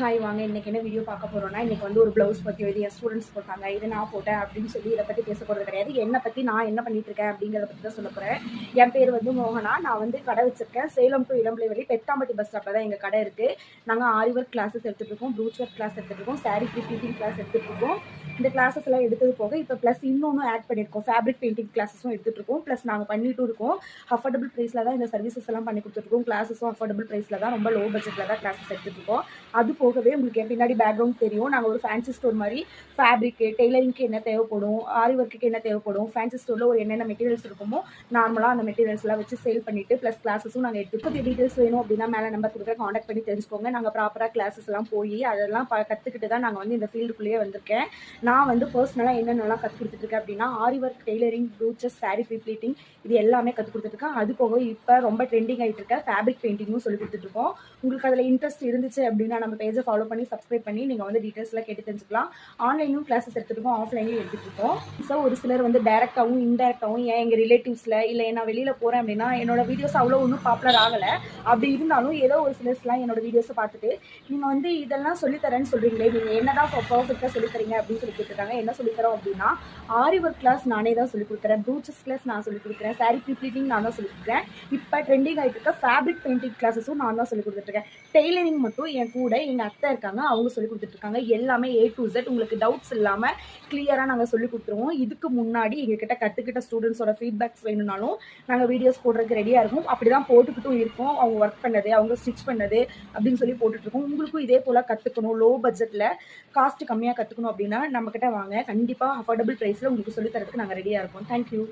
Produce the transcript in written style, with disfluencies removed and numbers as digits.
Hi வாங்க. இன்றைக்கி என்ன வீடியோ பார்க்க போகிறோன்னா, இன்றைக்கி வந்து ஒரு ப்ளவுஸ் பற்றி எழுதி என் ஸ்டூடெண்ட்ஸ் போட்டாங்க. இது நான் போட்டேன் அப்படின்னு சொல்லி இதை பற்றி பேச போகிறது கிடையாது. என்னை பற்றி நான் என்ன பண்ணிகிட்ருக்கேன் அப்படிங்கிறத பற்றி தான் சொல்ல போகிறேன். என் பேர் வந்து மோகனா. நான் வந்து கடை வச்சுருக்கேன். சேலம் டு இளம்பிள்ளைவெளி பெத்தாம்பட்டி பஸ் ஸ்டாப்பில் தான் எங்கள் கடை இருக்குது. நாங்கள் ஆரி ஒர்க் கிளாஸஸ் எடுத்துகிட்ருக்கோம், ப்ரூச் ஒர்க் கிளாஸ் எடுத்துகிட்ருக்கோம், சாரீ ப்ரீட்டிங் கிளாஸ் எடுத்துகிட்ருக்கோம். இந்த கிளாஸஸ் எல்லாம் எடுத்தது போக இப்போ ப்ளஸ் இன்னொன்று ஆட் பண்ணியிருக்கோம். ஃபேப்ரிக் பெயிண்டிங் கிளாஸஸும் எடுத்துகிட்ருக்கோம். ப்ளஸ் நாங்கள் பண்ணிட்டும் இருக்கோம். அஃபோர்டபுள் ப்ரைஸில் தான் இந்த சர்வீசஸ் எல்லாம் பண்ணி கொடுத்துருக்கோம். கிளாஸஸும் அஃபோர்டபுள் ப்ரைஸில் தான், ரொம்ப லோ பட்ஜெட்டில் தான் கிளாஸஸ் எடுத்துகிட்ருக்கோம். அது போகவே உங்களுக்கு என் பின்னாடி பேக்ரவுண்ட் தெரியும். நாங்கள் ஒரு ஃபேன்சி ஸ்டோர் மாதிரி ஃபேப்ரிக்கு டெய்லரிங்க்கு என்ன தேவைப்படும், ஆரி ஒர்க்குக்கு என்ன தேவைப்படும், ஃபேன்சி ஸ்டோரில் ஒரு என்னென்ன மெட்டீரியல்ஸ் இருக்குமோ நார்மலாக அந்த மெட்டீரியல்ஸ்லாம் வச்சு சேல் பண்ணிவிட்டு ப்ளஸ் கிளாஸஸும் நாங்கள் எடுத்துக்கோ. டீட்டெயில்ஸ் வேணும் அப்படின்னா மேலே நம்பர் கொடுக்குற காண்டாக்ட் பண்ணி தெரிஞ்சுக்கோங்க. நாங்கள் ப்ராப்பராக கிளாஸஸ் எல்லாம் போய் அதெல்லாம் கற்றுக்கிட்டு தான் நாங்கள் வந்து இந்த ஃபீல்டுக்குள்ளேயே வந்திருக்கேன். நான் வந்து பர்சனலாக என்னென்னலாம் கற்றுக் கொடுத்துட்ருக்கேன் அப்படின்னா, ஆரி ஒர்க், டெய்லரிங், ப்ரூச்சஸ், சாரீ ப்ளீட்டிங் இது எல்லாமே கற்றுக் கொடுத்துட்ருக்கேன். அது போக இப்போ ரொம்ப ட்ரெண்டிங் ஆகிட்டு இருக்க ஃபேப்ரிக் பெயிண்டிங்கும் சொல்லி கொடுத்துட்ருக்கோம். உங்களுக்கு அதில் இன்ட்ரெஸ்ட் இருந்துச்சு அப்படின்னா நம்ம பேஜை ஃபாலோ பண்ணி சப்ஸ்கிரைப் பண்ணி நீங்கள் வந்து டீட்டெயில்ஸ்லாம் கேட்டு தெரிஞ்சுக்கலாம். ஆன்லைனும் கிளாஸஸ் எடுத்துகிட்ருக்கோம், ஆஃப்லைன்லையும் எடுத்துகிட்ருக்கோம். ஸோ ஒரு சிலர் வந்து டேரெக்டாகவும் இன்டெரக்டாகவும் ஏன் எங்கள் ரிலேட்டிவ்ஸில் இல்லை நான் வெளியில் போகிறேன் அப்படின்னா என்னோட வீடியோஸ் அவ்வளோ ஒன்றும் பாப்புலர் ஆகலை. அப்படி இருந்தாலும் ஏதோ ஒரு சிலர்ஸ்லாம் என்னோட வீடியோஸை பார்த்துட்டு நீங்கள் வந்து இதெல்லாம் சொல்லித்தரேன்னு சொல்கிறீங்களே, நீங்கள் என்ன தான் பர்ஃபெக்டாக சொல்லித்தரீங்க அப்படின்னு சொல்லி கேட்டிருக்காங்க. என்ன சொல்லித்தரோம் அப்படின்னா, ஆரி ஒர்க் கிளாஸ் நானே தான் சொல்லிக் கொடுக்குறேன், ப்ரூச்சஸ் கிளாஸ் நான் சொல்லிக் கொடுக்குறேன், சாரீ ப்ளீட்டிங் நான் தான் சொல்லிக் கொடுக்குறேன். இப்போ ட்ரெண்டிங் ஆகிட்டு இருக்க ஃபேப்ரிக் பெயிண்டிங் கிளாஸஸும் நான் தான் சொல்லிக் கொடுத்துட்ருக்கேன். டெய்லரிங் மட்டும் என் கூட எங்கள் அத்தை இருக்காங்க, அவங்க சொல்லிக் கொடுத்துட்ருக்காங்க. எல்லாமே A to Z உங்களுக்கு டவுட்ஸ் இல்லாமல் கிளியராக நாங்கள் சொல்லிக் கொடுத்துருவோம். இதுக்கு முன்னாடி எங்ககிட்ட கற்றுக்கிட்ட ஸ்டூடெண்ட்ஸோட ஃபீட்பேக்ஸ் வேணும்னாலும் நாங்கள் வீடியோஸ் போடுறதுக்கு ரெடியாக இருக்கும். அப்படி தான் போட்டுக்கிட்டும் இருக்கோம். அவங்க ஒர்க் பண்ணது, அவங்க ஸ்டிச் பண்ணது அப்படின்னு சொல்லி போட்டுட்ருக்கோம். உங்களுக்கும் இதே போல் கற்றுக்கணும், லோ பட்ஜெட்டில் காஸ்ட் கம்மியாக கற்றுக்கணும் அப்படின்னா நம்மக்கிட்ட வாங்க. கண்டிப்பாக அஃபோர்டபுள் ப்ரைஸில் உங்களுக்கு சொல்லித்தரதுக்கு நாங்கள் ரெடியாக இருக்கோம். தேங்க்யூ.